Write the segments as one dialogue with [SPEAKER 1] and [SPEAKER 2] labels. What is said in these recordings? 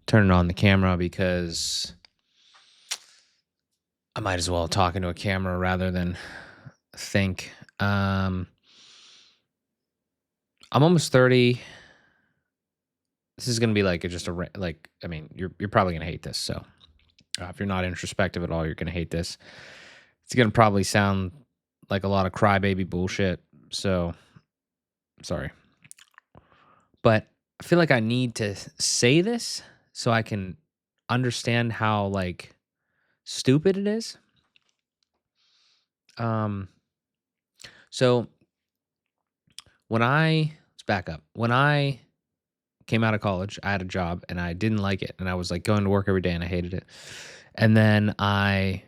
[SPEAKER 1] turning on the camera because I might as well talk into a camera rather than think. Um, I'm almost 30. This is gonna be like just like I mean, you're probably gonna hate this. So if you're not introspective at all, you're gonna hate this. It's gonna probably sound like a lot of crybaby bullshit. So sorry, but I feel like I need to say this so I can understand how like stupid it is. Um, so let's back up. When I came out of college, I had a job and I didn't like it. And I was like going to work every day and I hated it. And then I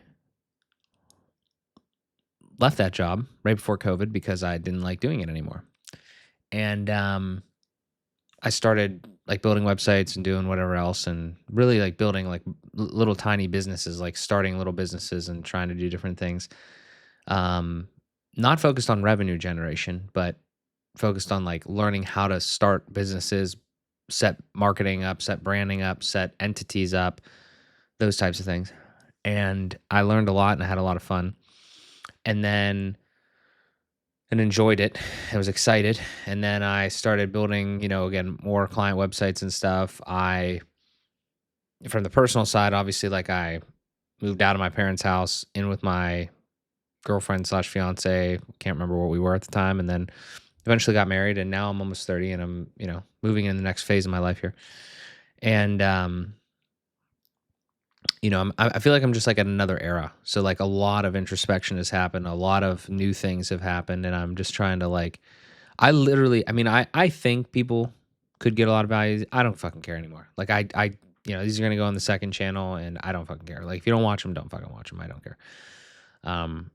[SPEAKER 1] left that job right before COVID because I didn't like doing it anymore. And I started like building websites and doing whatever else and really like building like little tiny businesses, like starting little businesses and trying to do different things. Um, Not focused on revenue generation, but focused on like learning how to start businesses, set marketing up, set branding up, set entities up, those types of things. And I learned a lot and I had a lot of fun. And then and enjoyed it. I was excited. And then I started building, again, more client websites and stuff. From the personal side, obviously, like I moved out of my parents' house in with my girlfriend slash fiance. Can't remember what we were at the time. And then eventually got married. And now I'm almost 30 and I'm, moving in the next phase of my life here. And, I feel like I'm just like at another era. So like a lot of introspection has happened. A lot of new things have happened. And I'm just trying to like, I think people could get a lot of value. I don't fucking care anymore. Like these are going to go on the second channel and I don't fucking care. Like if you don't watch them, don't fucking watch them. I don't care. Um,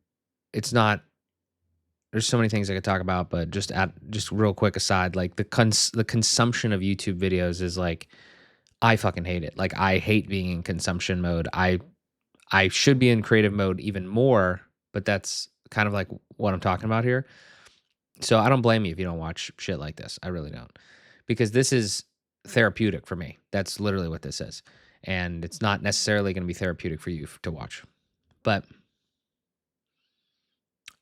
[SPEAKER 1] it's not, there's so many things I could talk about, but just real quick aside, like the consumption of YouTube videos is like, I fucking hate it. Like I hate being in consumption mode. I should be in creative mode even more, but that's kind of like what I'm talking about here. So I don't blame you if you don't watch shit like this. I really don't. Because this is therapeutic for me. That's literally what this is. And it's not necessarily going to be therapeutic for you to watch. But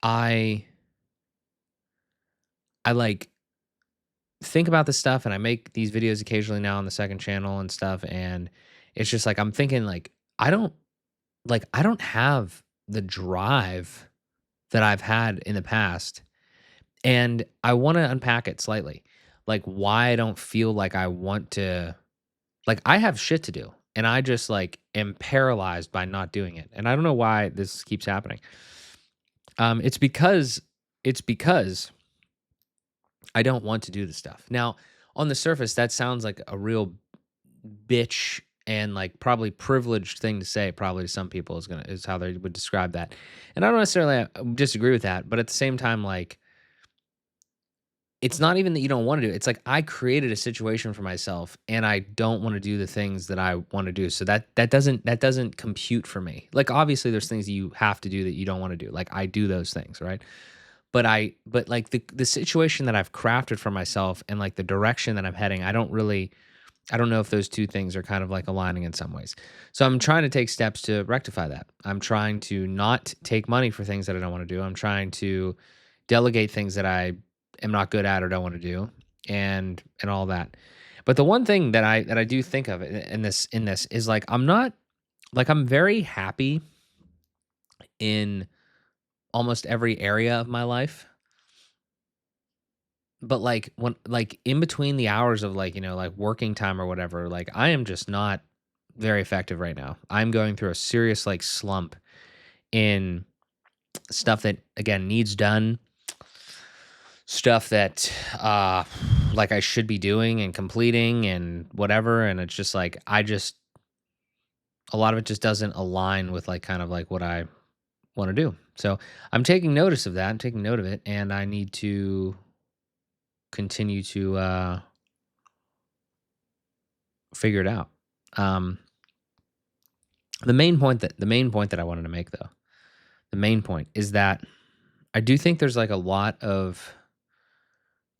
[SPEAKER 1] I I like think about this stuff and I make these videos occasionally now on the second channel and stuff and it's just like I'm thinking I don't have the drive that I've had in the past. And I want to unpack it slightly. Like why I don't feel like I want to like I have shit to do and I just like am paralyzed by not doing it. And I don't know why this keeps happening. It's because I don't want to do the stuff. Now, on the surface that sounds like a real bitch and like probably privileged thing to say probably to some people is how they would describe that. And I don't necessarily disagree with that, but at the same time like it's not even that you don't wanna do it, it's like I created a situation for myself, and I don't wanna do the things that I wanna do, so that doesn't compute for me. Like, obviously, there's things that you have to do that you don't wanna do, like, I do those things, right? But, like, the situation that I've crafted for myself and, like, the direction that I'm heading, I don't know if those 2 things are kind of, like, aligning in some ways. So, I'm trying to take steps to rectify that. I'm trying to not take money for things that I don't wanna do. I'm trying to delegate things that I am not good at or don't want to do and all that. But the one thing that I do think of in this is like I'm very happy in almost every area of my life. But like when like in between the hours of like, like working time or whatever, like I am just not very effective right now. I'm going through a serious like slump in stuff that again needs done, stuff that like I should be doing and completing and whatever and it's just like a lot of it just doesn't align with like kind of like what I want to do. So I'm taking notice of that. I'm taking note of it and I need to continue to figure it out. Um the main point that I wanted to make though, the main point is that I do think there's like a lot of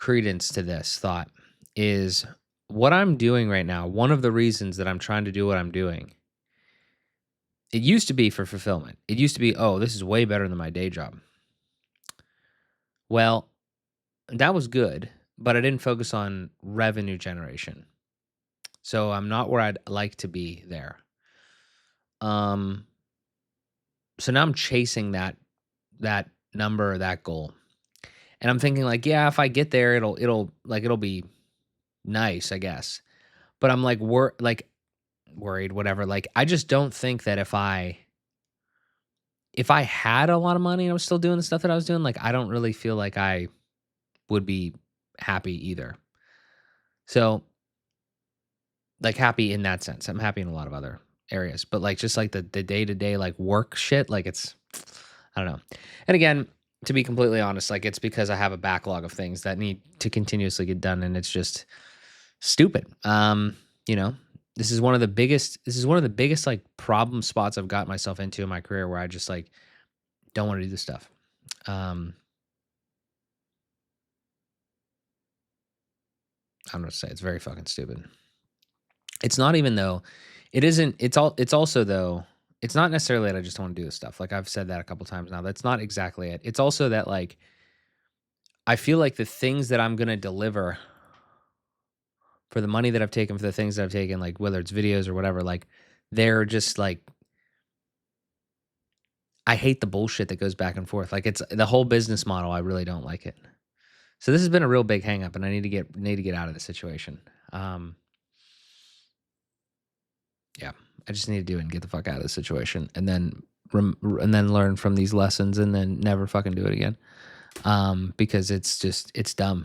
[SPEAKER 1] credence to this thought is what I'm doing right now, one of the reasons that I'm trying to do what I'm doing, it used to be for fulfillment. It used to be, oh, this is way better than my day job. Well, that was good, but I didn't focus on revenue generation. So I'm not where I'd like to be there. Um, so now I'm chasing that number or that goal. And I'm thinking like, yeah, if I get there, it'll be nice, I guess. But I'm like worried, whatever. Like I just don't think that if I had a lot of money and I was still doing the stuff that I was doing, like I don't really feel like I would be happy either. So like happy in that sense. I'm happy in a lot of other areas, but like just like the day to day like work shit, like it's I don't know. And again, to be completely honest, like it's because I have a backlog of things that need to continuously get done, and it's just stupid. You know, this is one of the biggest like problem spots I've got myself into in my career where I just like don't want to do this stuff. Um, I don't know what to say. It's very fucking stupid. It's not even though it isn't it's also though it's not necessarily that I just don't want to do this stuff. Like I've said that a couple times now. That's not exactly it. It's also that like I feel like the things that I'm gonna deliver for the money that I've taken for the things that I've taken, like whether it's videos or whatever, like they're just like I hate the bullshit that goes back and forth. Like it's the whole business model, I really don't like it. So this has been a real big hang up and I need to get out of the situation. Um Yeah, I just need to do it and get the fuck out of the situation, and then and then learn from these lessons, and then never fucking do it again. Because it's dumb,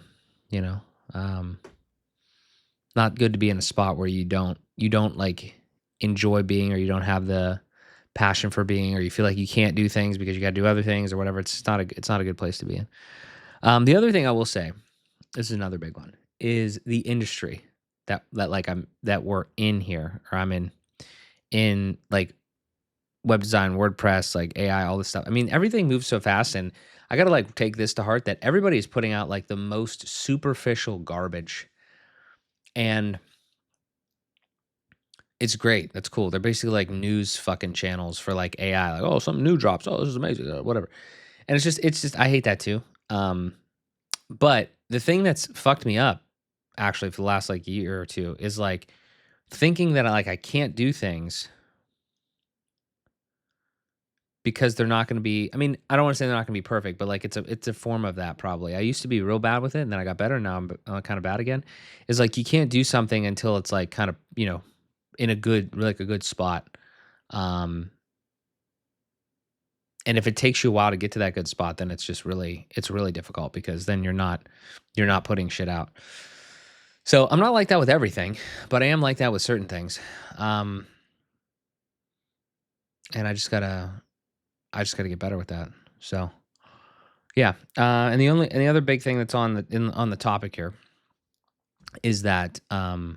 [SPEAKER 1] you know. Um, Not good to be in a spot where you don't like enjoy being, or you don't have the passion for being, or you feel like you can't do things because you got to do other things or whatever. It's not a good place to be in. The other thing I will say, this is another big one, is the industry that we're in here, or I'm in like web design, WordPress, like AI, all this stuff. I mean, everything moves so fast, and I gotta like take this to heart that everybody is putting out like the most superficial garbage, and it's great. That's cool. They're basically like news fucking channels for like AI. Like, oh, something new drops. Oh, this is amazing. Whatever. And it's just I hate that too. But the thing that's fucked me up actually for the last like year or two is like thinking that I can't do things because they're not gonna be I mean, I don't wanna say they're not gonna be perfect, but, like, it's a form of that probably. I used to be real bad with it, and then I got better, now I'm kinda bad again. Is, like, you can't do something until it's, like, kind of, in a good spot. Um, and if it takes you a while to get to that good spot, then it's really difficult because then you're not putting shit out. So, I'm not like that with everything, but I am like that with certain things. Um, and I just gotta get better with that. So yeah, and the other big thing that's on the topic here is that, I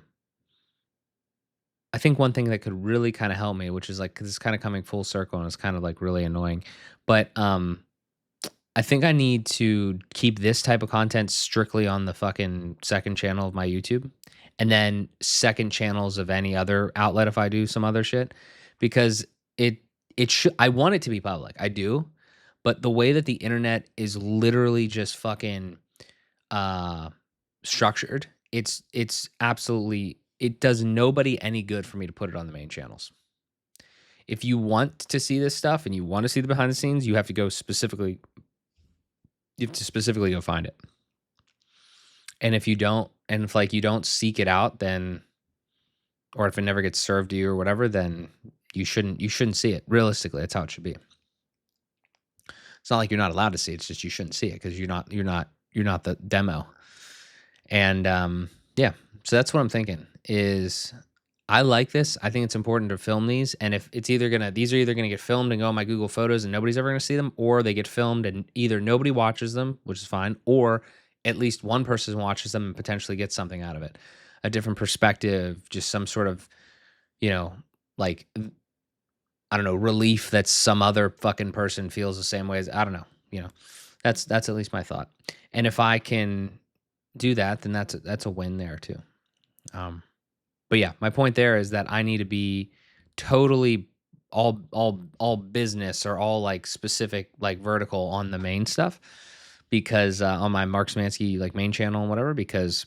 [SPEAKER 1] think one thing that could really kinda help me, which is, like 'cause it's kinda coming full circle and it's kind of, like, really annoying, but, I think I need to keep this type of content strictly on the fucking 2nd channel of my YouTube, and then 2nd channels of any other outlet if I do some other shit, because it it should I want it to be public, I do, but the way that the internet is literally just fucking, uh, structured, it's absolutely it does nobody any good for me to put it on the main channels. If you want to see this stuff and you wanna see the behind the scenes, you have to specifically go find it. And if you don't and if, like, you don't seek it out, then or if it never gets served to you or whatever, then you shouldn't see it. Realistically, that's how it should be. It's not like you're not allowed to see it, it's just you shouldn't see it because you're not the demo. And, yeah, so that's what I'm thinking is I like this. I think it's important to film these, and if it's either gonna these are either gonna get filmed and go on my Google Photos and nobody's ever gonna see them, or they get filmed and either nobody watches them, which is fine, or at least one person watches them and potentially gets something out of it. A different perspective, just some sort of, you know, like, I don't know, relief that some other fucking person feels the same way as I don't know, you know. That's at least my thought. And if I can do that, then that's a win there too. Um, but yeah, my point there is that I need to be totally all business or all like specific like vertical on the main stuff because on my Mark Smansky like main channel and whatever because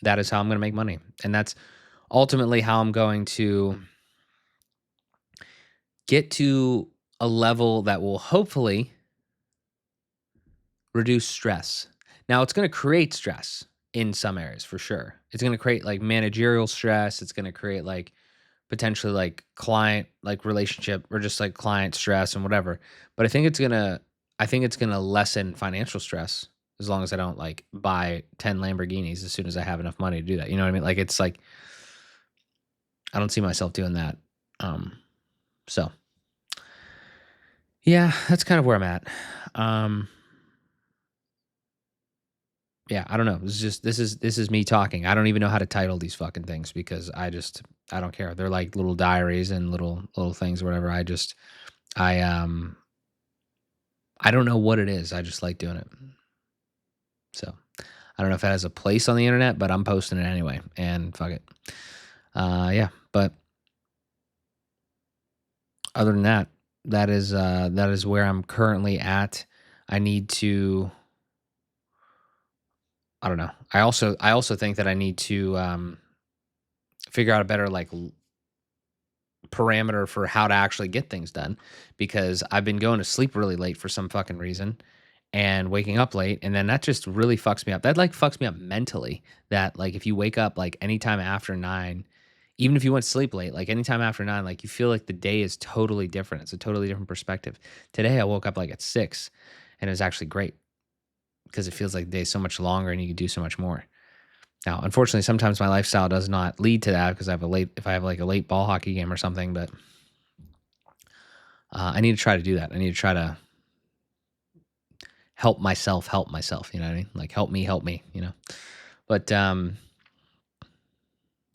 [SPEAKER 1] that is how I'm going to make money and that's ultimately how I'm going to get to a level that will hopefully reduce stress. Now, it's going to create stress in some areas for sure. It's going to create like managerial stress. It's going to create like potentially like client like relationship or just like client stress and whatever. But I think it's gonna lessen financial stress as long as I don't like buy 10 Lamborghinis as soon as I have enough money to do that. You know what I mean? Like it's like I don't see myself doing that. Um so yeah, that's kind of where I'm at. Um yeah, I don't know. This is me talking. I don't even know how to title these fucking things because I don't care. They're like little diaries and little things or whatever. I I don't know what it is. I just like doing it. So I don't know if it has a place on the internet, but I'm posting it anyway. And fuck it. Yeah. But other than that, that is where I'm currently at. I need to. I don't know. I also think that I need to figure out a better like parameter for how to actually get things done because I've been going to sleep really late for some fucking reason and waking up late and then that just really fucks me up. That like fucks me up mentally that like if you wake up like anytime after 9, even if you went to sleep late, like anytime after 9, like you feel like the day is totally different. It's a totally different perspective. Today I woke up like at 6 and it was actually great because it feels like the day's so much longer and you can do so much more. Now, unfortunately, sometimes my lifestyle does not lead to that because if I have like a late ball hockey game or something, but I need to try to do that. I need to try to help myself, you know what I mean? Like help me, you know. But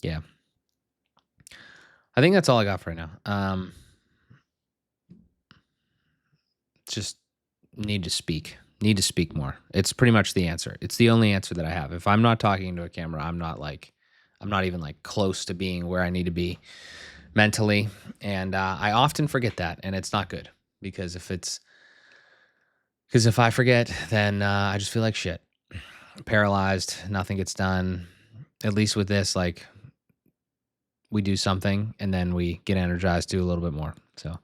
[SPEAKER 1] yeah. I think that's all I got for right now. Just need to speak. Need to speak more. It's pretty much the answer. It's the only answer that I have. If I'm not talking into a camera, I'm not even like close to being where I need to be mentally, and I often forget that, and it's not good because if I forget, then I just feel like shit, paralyzed, nothing gets done. At least with this, like we do something and then we get energized, do a little bit more. So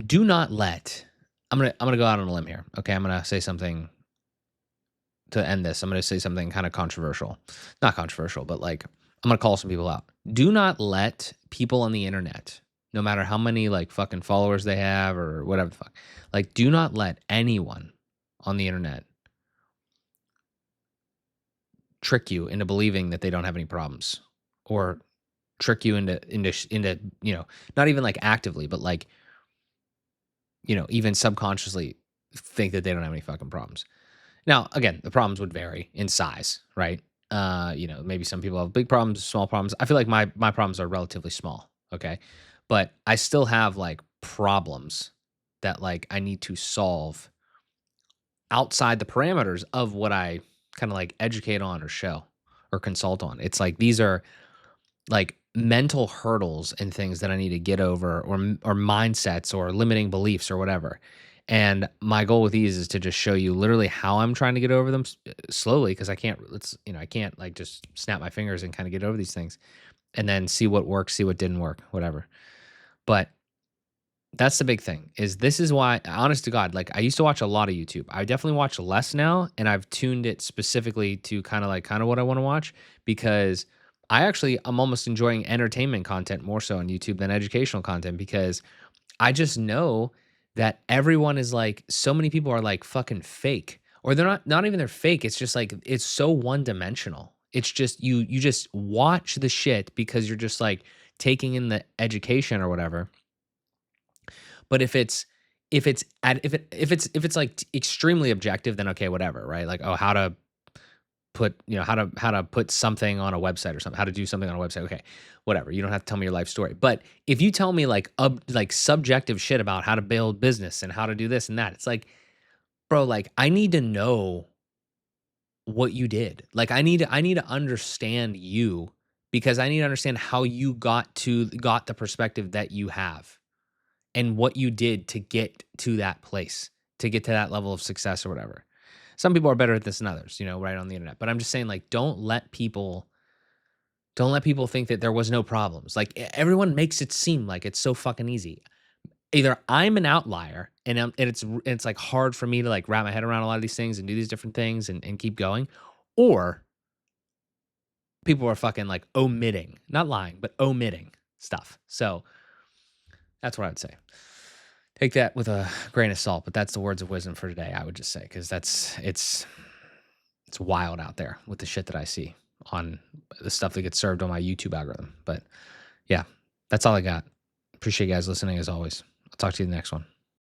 [SPEAKER 1] do not let. I'm gonna go out on a limb here. Okay, I'm gonna say something to end this. I'm gonna say something kind of controversial, not controversial, but like I'm gonna call some people out. Do not let people on the internet, no matter how many like fucking followers they have or whatever the fuck, like do not let anyone on the internet trick you into believing that they don't have any problems or trick you into not even like actively but like even subconsciously think that they don't have any fucking problems. Now again, the problems would vary in size, right? Maybe some people have big problems, small problems. I feel like my problems are relatively small, okay? But I still have like problems that like I need to solve outside the parameters of what I kind of like educate on or show or consult on. It's like these are like mental hurdles and things that I need to get over or mindsets or limiting beliefs or whatever. And my goal with these is to just show you literally how I'm trying to get over them slowly because I can't like just snap my fingers and kind of get over these things and then see what works, see what didn't work, whatever. But that's the big thing is this is why honest to God, like I used to watch a lot of YouTube. I definitely watch less now and I've tuned it specifically to kind of what I want to watch because I'm almost enjoying entertainment content more so on YouTube than educational content because I just know that everyone is like so many people are like fucking fake or they're not even they're fake. It's just like it's so one dimensional. It's just you just watch the shit because you're just like taking in the education or whatever, but if it's like extremely objective, then okay, whatever, right? Like, oh, how to put something on a website or something, how to do something on a website. Okay, whatever. You don't have to tell me your life story. But if you tell me like subjective shit about how to build business and how to do this and that, it's like, bro, like I need to know what you did. Like I need to understand you because I need to understand how you got the perspective that you have and what you did to get to that place, to get to that level of success or whatever. Some people are better at this than others, right on the internet. But I'm just saying, like, don't let people think that there was no problems. Like everyone makes it seem like it's so fucking easy. Either I'm an outlier and it's like hard for me to like wrap my head around a lot of these things and do these different things and keep going, or people are fucking like omitting, not lying, but omitting stuff. So that's what I'd say. Take that with a grain of salt, but that's the words of wisdom for today, I would just say, because it's wild out there with the shit that I see on the stuff that gets served on my YouTube algorithm. But yeah, that's all I got. Appreciate you guys listening as always. I'll talk to you in the next one.